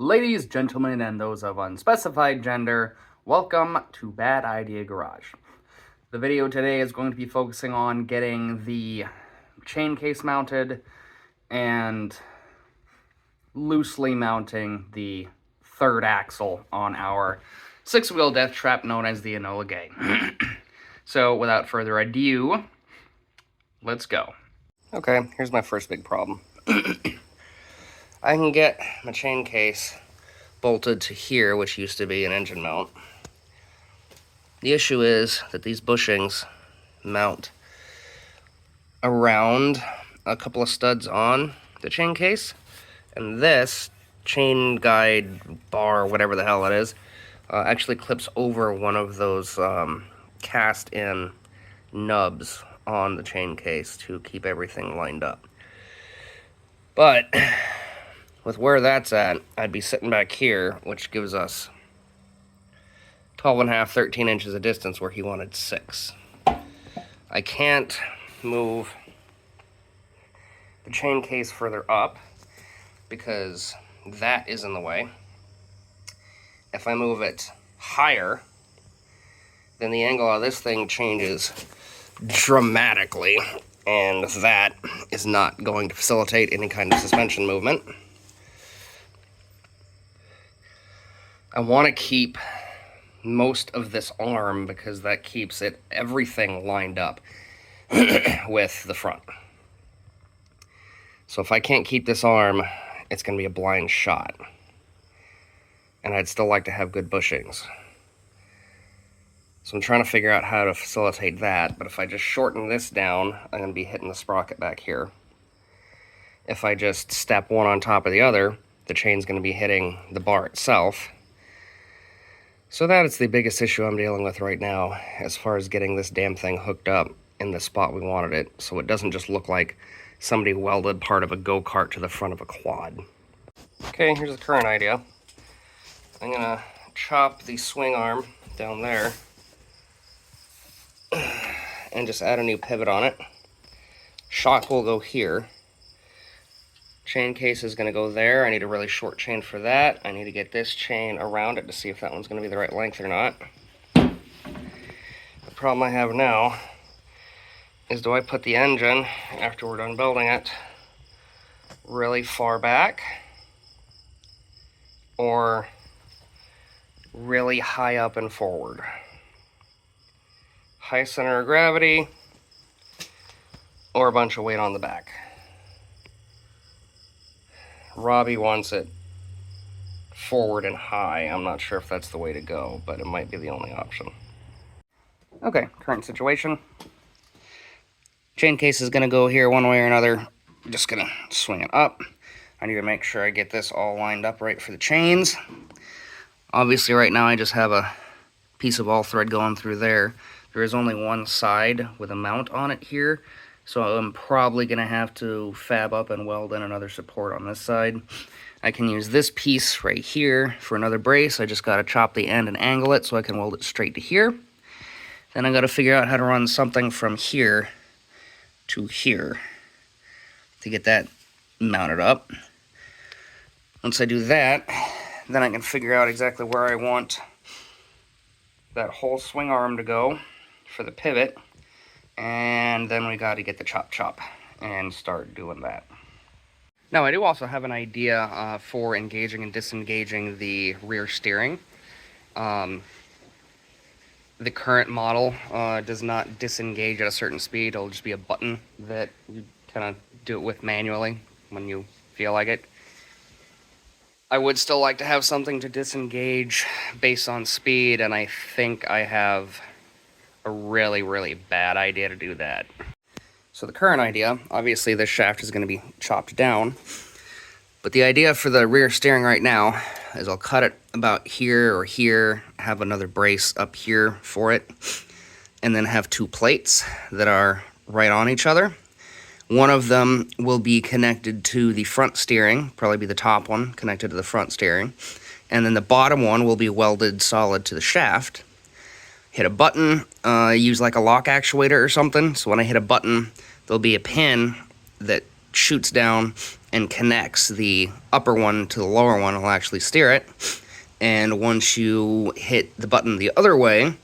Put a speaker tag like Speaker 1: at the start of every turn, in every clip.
Speaker 1: Ladies, gentlemen, and those of unspecified gender, welcome to Bad Idea Garage. The video today is going to be focusing on getting the chain case mounted and loosely mounting the third axle on our six-wheel death trap known as the Enola Gay. So, without further ado, let's go. Okay, here's my first big problem. I can get my chain case bolted to here, which used to be an engine mount. The issue is that these bushings mount around a couple of studs on the chain case, and this chain guide bar, whatever the hell it is, actually clips over one of those cast-in nubs on the chain case to keep everything lined up. But with where that's at, I'd be sitting back here, which gives us 12.5, 13 inches of distance where he wanted 6. I can't move the chain case further up because that is in the way. If I move it higher, then the angle of this thing changes dramatically, and that is not going to facilitate any kind of suspension movement. I want to keep most of this arm because that keeps everything lined up with the front. So if I can't keep this arm, it's going to be a blind shot. And I'd still like to have good bushings. So I'm trying to figure out how to facilitate that, but if I just shorten this down, I'm going to be hitting the sprocket back here. If I just step one on top of the other, the chain's going to be hitting the bar itself. So that is the biggest issue I'm dealing with right now as far as getting this damn thing hooked up in the spot we wanted it, so it doesn't just look like somebody welded part of a go-kart to the front of a quad. Okay, here's the current idea. I'm going to chop the swing arm down there and just add a new pivot on it. Shock will go here. Chain case is going to go there. I need a really short chain for that. I need to get this chain around it to see if that one's going to be the right length or not. The problem I have now is, do I put the engine, after we're done building it, really far back or really high up and forward? High center of gravity or a bunch of weight on the back? Robbie wants it forward and high. I'm not sure if that's the way to go, but it might be the only option. Okay, current situation. Chain case is going to go here one way or another. I'm just going to swing it up. I need to make sure I get this all lined up right for the chains. Obviously right now I just have a piece of all thread going through there. There is only one side with a mount on it here, so I'm probably going to have to fab up and weld in another support on this side. I can use this piece right here for another brace. I just got to chop the end and angle it so I can weld it straight to here. Then I got to figure out how to run something from here to here to get that mounted up. Once I do that, then I can figure out exactly where I want that whole swing arm to go for the pivot, and then we got to get the chop and start doing that. Now I do also have an idea for engaging and disengaging the rear steering. The current model does not disengage at a certain speed. It'll just be a button that you kind of do it with manually when you feel like it. I would still like to have something to disengage based on speed, and I think I have a really, really bad idea to do that. So the current idea, obviously this shaft is going to be chopped down, but the idea for the rear steering right now is I'll cut it about here or here, have another brace up here for it, and then have 2 plates that are right on each other. One of them will be connected to the front steering, probably be the top one connected to the front steering, and then the bottom one will be welded solid to the shaft. Hit a button, use like a lock actuator or something, so when I hit a button, there'll be a pin that shoots down and connects the upper one to the lower one, will actually steer it. And once you hit the button the other way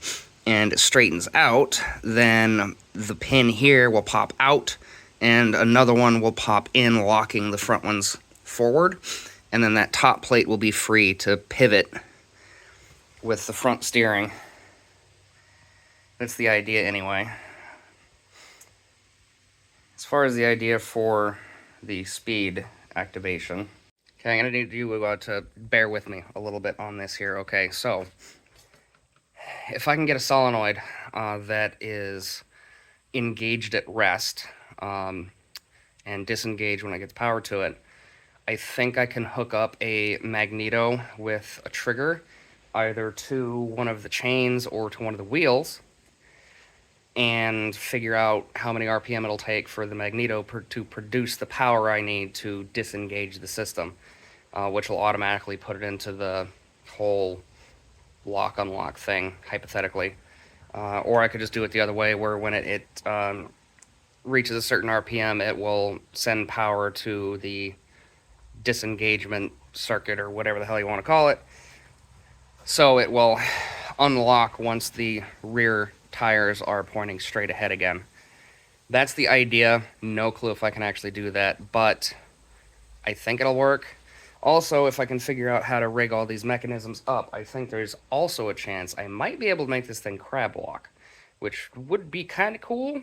Speaker 1: and it straightens out, then the pin here will pop out and another one will pop in, locking the front ones forward. And then that top plate will be free to pivot with the front steering. That's the idea anyway. As far as the idea for the speed activation, okay, I'm going to need you to bear with me a little bit on this here. Okay, so if I can get a solenoid that is engaged at rest and disengaged when I get the power to it, I think I can hook up a magneto with a trigger either to one of the chains or to one of the wheels and figure out how many RPM it'll take for the magneto to produce the power I need to disengage the system, which will automatically put it into the whole lock-unlock thing, hypothetically. Or I could just do it the other way, where when it reaches a certain RPM, it will send power to the disengagement circuit, or whatever the hell you want to call it. So it will unlock once the rear tires are pointing straight ahead again. That's the idea. No clue if I can actually do that, but I think it'll work. Also, if I can figure out how to rig all these mechanisms up, I think there's also a chance I might be able to make this thing crab walk, which would be kind of cool,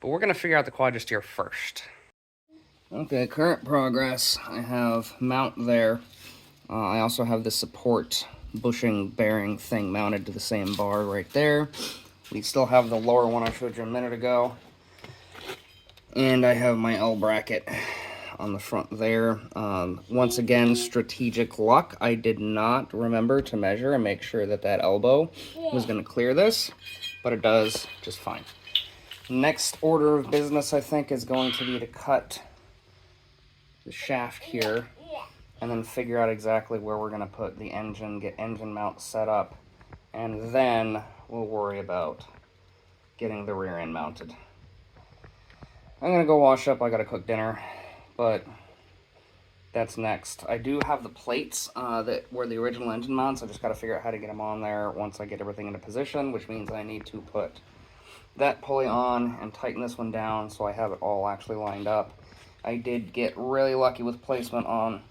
Speaker 1: but we're going to figure out the quadristeer first. Okay, current progress. I have mount there. I also have the support bushing bearing thing mounted to the same bar right there. We still have the lower one I showed you a minute ago. And I have my L bracket on the front there. Once again, strategic luck. I did not remember to measure and make sure that that elbow was going to clear this, but it does just fine. Next order of business, I think, is going to be to cut the shaft here and then figure out exactly where we're going to put the engine, get engine mount set up, and then we'll worry about getting the rear end mounted. I'm going to go wash up. I got to cook dinner, but that's next. I do have the plates that were the original engine mounts. I just got to figure out how to get them on there once I get everything into position, which means I need to put that pulley on and tighten this one down so I have it all actually lined up. I did get really lucky with placement on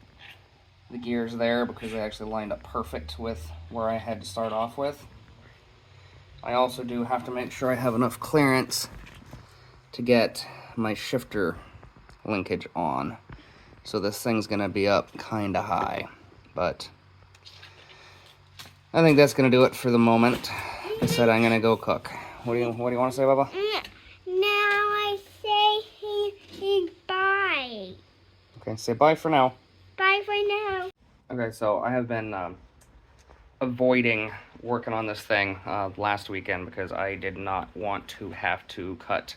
Speaker 1: the gears there because they actually lined up perfect with where I had to start off with. I also do have to make sure I have enough clearance to get my shifter linkage on. So this thing's gonna be up kinda high, but I think that's gonna do it for the moment. I said I'm gonna go cook. What do you want to say, Bubba?
Speaker 2: Now I say bye.
Speaker 1: Okay, say bye for now.
Speaker 2: Bye for now.
Speaker 1: Okay, so I have been avoiding working on this thing last weekend because I did not want to have to cut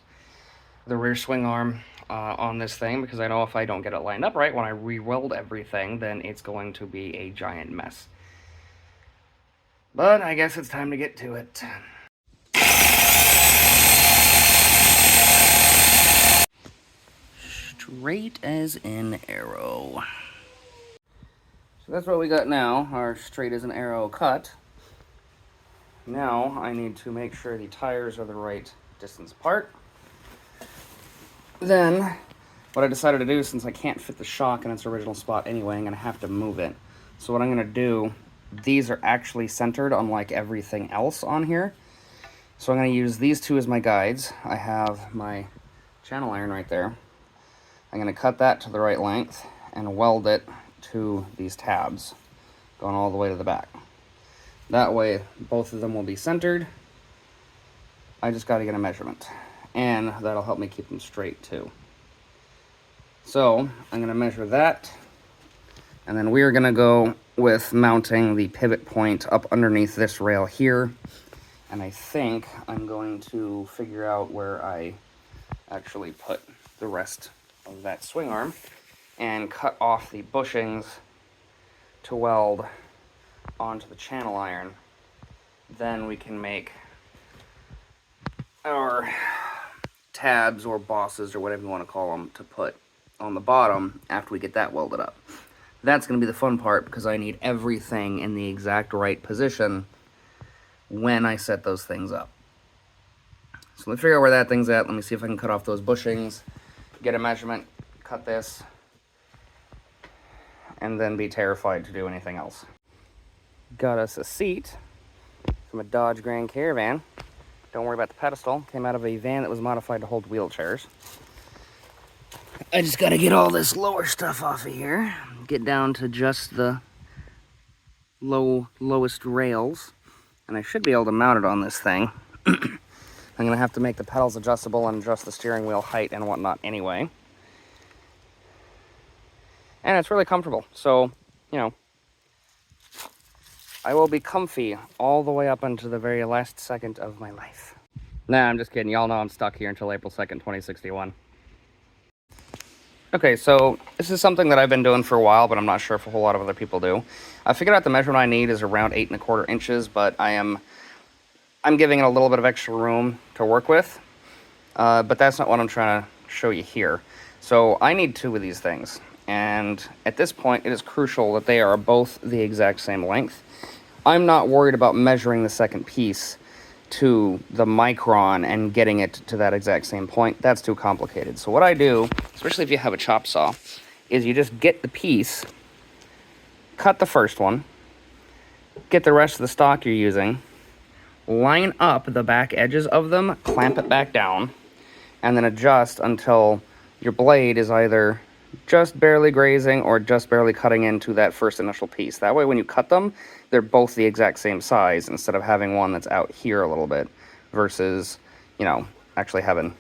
Speaker 1: the rear swing arm on this thing, because I know if I don't get it lined up right when I re-weld everything, then it's going to be a giant mess. But I guess it's time to get to it. Straight as an arrow. So that's what we got now, our straight as an arrow cut. Now I need to make sure the tires are the right distance apart. Then, what I decided to do, since I can't fit the shock in its original spot anyway, I'm going to have to move it. So what I'm going to do, these are actually centered unlike everything else on here. So I'm going to use these two as my guides. I have my channel iron right there. I'm going to cut that to the right length and weld it to these tabs, going all the way to the back. That way, both of them will be centered. I just got to get a measurement, and that'll help me keep them straight too. So I'm going to measure that, and then we're going to go with mounting the pivot point up underneath this rail here. And I think I'm going to figure out where I actually put the rest of that swing arm and cut off the bushings to weld onto the channel iron. Then we can make our tabs or bosses or whatever you want to call them to put on the bottom after we get that welded up. That's going to be the fun part because I need everything in the exact right position when I set those things up. So let me figure out where that thing's at. Let me see if I can cut off those bushings, get a measurement, cut this, and then be terrified to do anything else. Got us a seat from a Dodge Grand Caravan. Don't worry about the pedestal. Came out of a van that was modified to hold wheelchairs. I just gotta get all this lower stuff off of here. Get down to just the lowest rails. And I should be able to mount it on this thing. I'm gonna have to make the pedals adjustable and adjust the steering wheel height and whatnot anyway. And it's really comfortable. So, you know, I will be comfy all the way up until the very last second of my life. Nah, I'm just kidding. Y'all know I'm stuck here until April 2nd, 2061. Okay, so this is something that I've been doing for a while, but I'm not sure if a whole lot of other people do. I figured out the measurement I need is around 8¼ inches, but I'm giving it a little bit of extra room to work with. But that's not what I'm trying to show you here. So I need 2 of these things. And at this point, it is crucial that they are both the exact same length. I'm not worried about measuring the second piece to the micron and getting it to that exact same point. That's too complicated. So what I do, especially if you have a chop saw, is you just get the piece, cut the first one, get the rest of the stock you're using, line up the back edges of them, clamp it back down, and then adjust until your blade is either just barely grazing or just barely cutting into that first initial piece. That way when you cut them, they're both the exact same size instead of having one that's out here a little bit versus, you know, actually having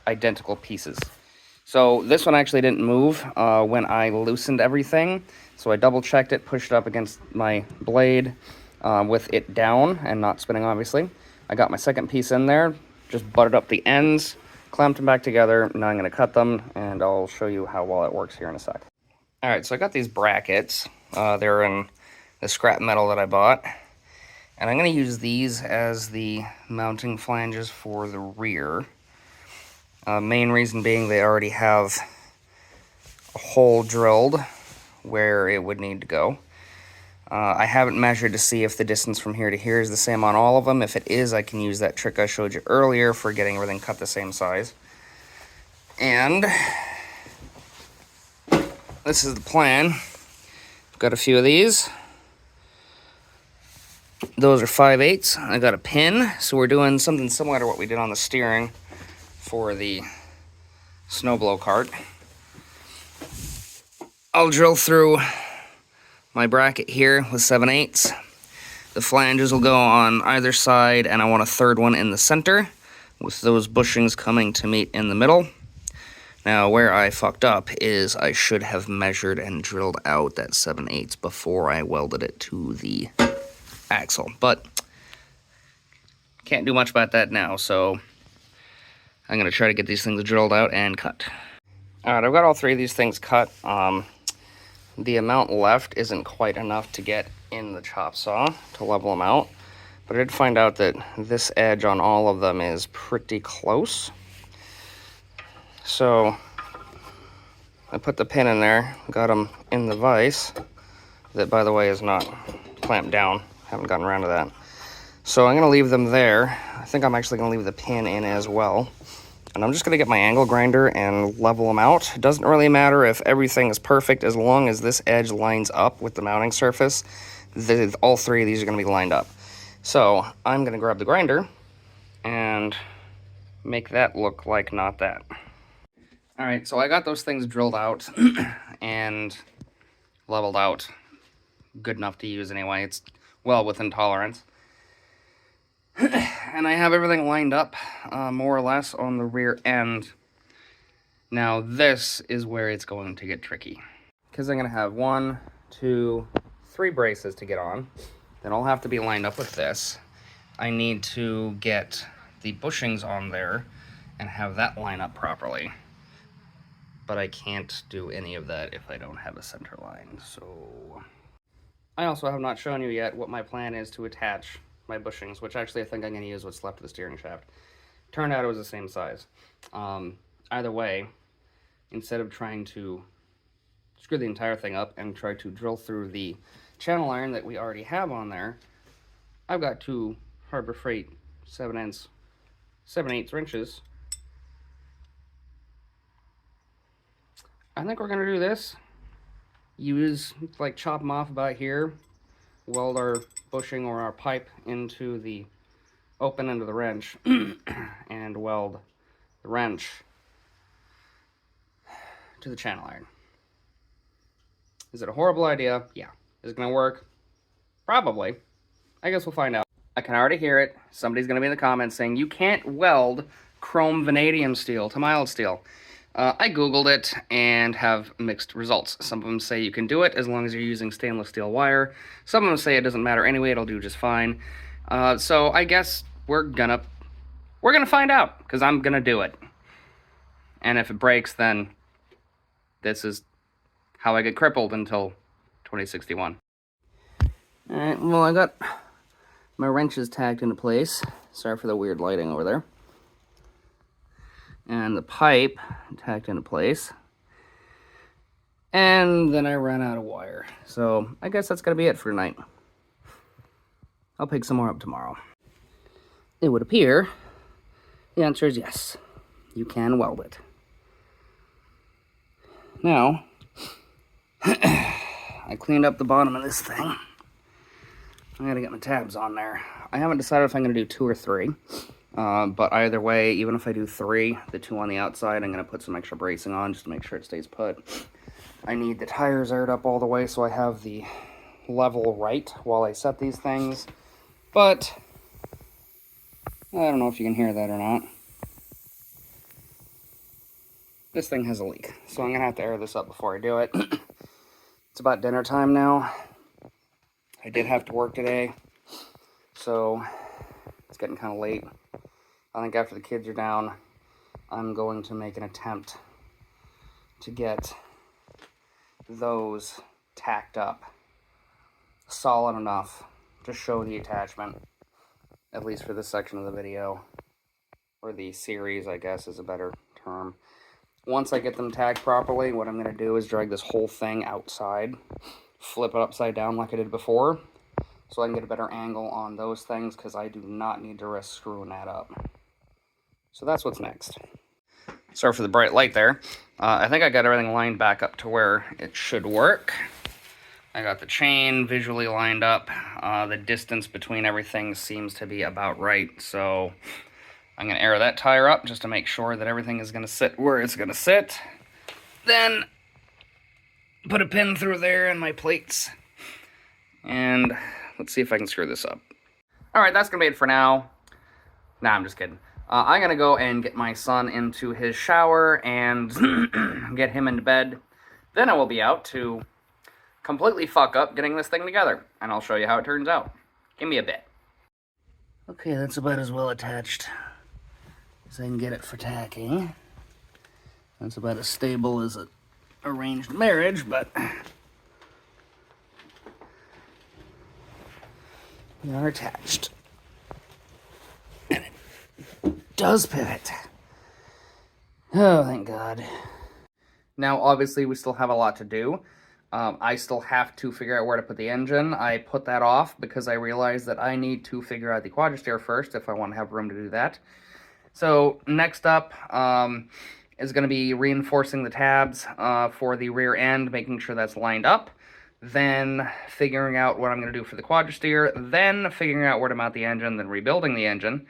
Speaker 1: identical pieces. So this one actually didn't move when I loosened everything. So I double checked it, pushed it up against my blade with it down and not spinning, obviously. I got my second piece in there, just butted up the ends, clamped them back together. Now I'm going to cut them, and I'll show you how well it works here in a sec. All right, so I got these brackets. They're in the scrap metal that I bought. And I'm going to use these as the mounting flanges for the rear. Main reason being they already have a hole drilled where it would need to go. I haven't measured to see if the distance from here to here is the same on all of them. If it is, I can use that trick I showed you earlier for getting everything cut the same size. And this is the plan. I've got a few of these. Those are 5/8. I got a pin, so we're doing something similar to what we did on the steering for the snowblow cart. I'll drill through my bracket here with 7/8. The flanges will go on either side, and I want a third one in the center with those bushings coming to meet in the middle. Now, where I fucked up is I should have measured and drilled out that 7/8 before I welded it to the axle, but can't do much about that now, so I'm going to try to get these things drilled out and cut. Alright, I've got all 3 of these things cut. The amount left isn't quite enough to get in the chop saw to level them out, but I did find out that this edge on all of them is pretty close. So I put the pin in there, got them in the vise, that by the way is not clamped down. Haven't gotten around to that. So I'm going to leave them there. I think I'm actually going to leave the pin in as well. And I'm just going to get my angle grinder and level them out. It doesn't really matter if everything is perfect as long as this edge lines up with the mounting surface. All 3 of these are going to be lined up. So I'm going to grab the grinder and make that look like not that. All right, so I got those things drilled out and leveled out. Good enough to use anyway. It's well within tolerance. And I have everything lined up more or less on the rear end. Now this is where it's going to get tricky, because I'm going to have 1, 2, 3 braces to get on. Then I'll have to be lined up with this. I need to get the bushings on there and have that line up properly. But I can't do any of that if I don't have a center line. So I also have not shown you yet what my plan is to attach my bushings, which actually I think I'm going to use what's left of the steering shaft. Turned out it was the same size. Either way, instead of trying to screw the entire thing up and try to drill through the channel iron that we already have on there, I've got two Harbor Freight 7/8 wrenches. I think we're gonna do this. Chop them off about here, weld our bushing or our pipe into the open end of the wrench, and weld the wrench to the channel iron. Is it a horrible idea? Yeah. Is it gonna work? Probably. I guess we'll find out. I can already hear it. Somebody's gonna be in the comments saying, you can't weld chrome vanadium steel to mild steel. I googled it and have mixed results. Some of them say you can do it as long as you're using stainless steel wire. Some of them say it doesn't matter anyway, it'll do just fine. So I guess we're gonna find out, because I'm gonna do it. And if it breaks, then this is how I get crippled until 2061. Alright, well, I got my wrenches tacked into place. Sorry for the weird lighting over there. And the pipe tacked into place. And then I ran out of wire. So I guess that's gonna be it for tonight. I'll pick some more up tomorrow. It would appear the answer is yes. You can weld it. Now, I cleaned up the bottom of this thing. I gotta get my tabs on there. I haven't decided if I'm gonna do 2 or 3. But either way, even if I do 3, the 2 on the outside, I'm gonna put some extra bracing on just to make sure it stays put. I need the tires aired up all the way so I have the level right while I set these things. But I don't know if you can hear that or not. This thing has a leak, so I'm gonna have to air this up before I do it. It's about dinner time now. I did have to work today, so it's getting kind of late. I think after the kids are down, I'm going to make an attempt to get those tacked up solid enough to show the attachment, at least for this section of the video, or the series, I guess is a better term. Once I get them tagged properly, what I'm going to do is drag this whole thing outside, flip it upside down like I did before, so I can get a better angle on those things, because I do not need to risk screwing that up. So that's what's next. Sorry for the bright light there. I think I got everything lined back up to where it should work. I got the chain visually lined up. The distance between everything seems to be about right, so I'm going to air that tire up just to make sure that everything is going to sit where it's going to sit. Then put a pin through there in my plates. And let's see if I can screw this up. Alright, that's going to be it for now. Nah, I'm just kidding. I'm going to go and get my son into his shower and get him into bed. Then I will be out to completely fuck up getting this thing together. And I'll show you how it turns out. Give me a bit. Okay, that's about as well attached as I can get it for tacking. That's about as stable as an arranged marriage, but we are attached. And it does pivot. Oh, thank God. Now, obviously, we still have a lot to do. I still have to figure out where to put the engine. I put that off because I realized that I need to figure out the quadristeer first if I want to have room to do that. So next up is going to be reinforcing the tabs for the rear end, making sure that's lined up. Then figuring out what I'm going to do for the quadristeer. Then figuring out where to mount the engine, then rebuilding the engine.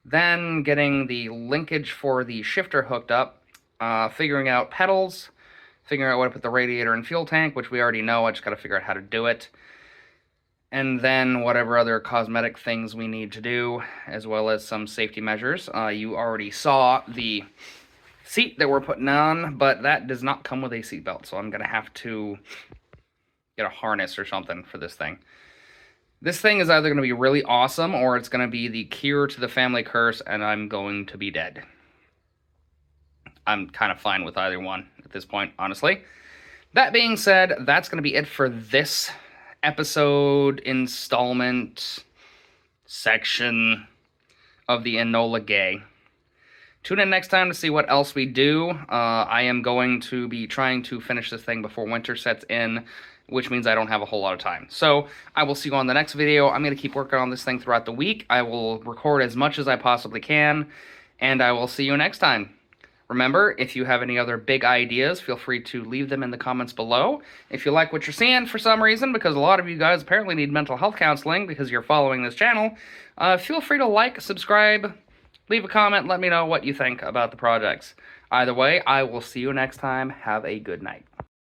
Speaker 1: Then getting the linkage for the shifter hooked up. Figuring out pedals. Figuring out where to put the radiator and fuel tank, which we already know. I just got to figure out how to do it. And then whatever other cosmetic things we need to do, as well as some safety measures. You already saw the seat that we're putting on, but that does not come with a seat belt, so I'm going to have to get a harness or something for this thing. This thing is either going to be really awesome, or it's going to be the cure to the family curse, and I'm going to be dead. I'm kind of fine with either one at this point, honestly. That being said, that's going to be it for this episode, installment, section of the Enola Gay. Tune in next time to see what else we do. I am going to be trying to finish this thing before winter sets in, which means I don't have a whole lot of time. So I will see you on the next video. I'm going to keep working on this thing throughout the week. I will record as much as I possibly can, and I will see you next time. Remember, if you have any other big ideas, feel free to leave them in the comments below. If you like what you're seeing for some reason, because a lot of you guys apparently need mental health counseling because you're following this channel, feel free to like, subscribe, leave a comment, let me know what you think about the projects. Either way, I will see you next time. Have a good night.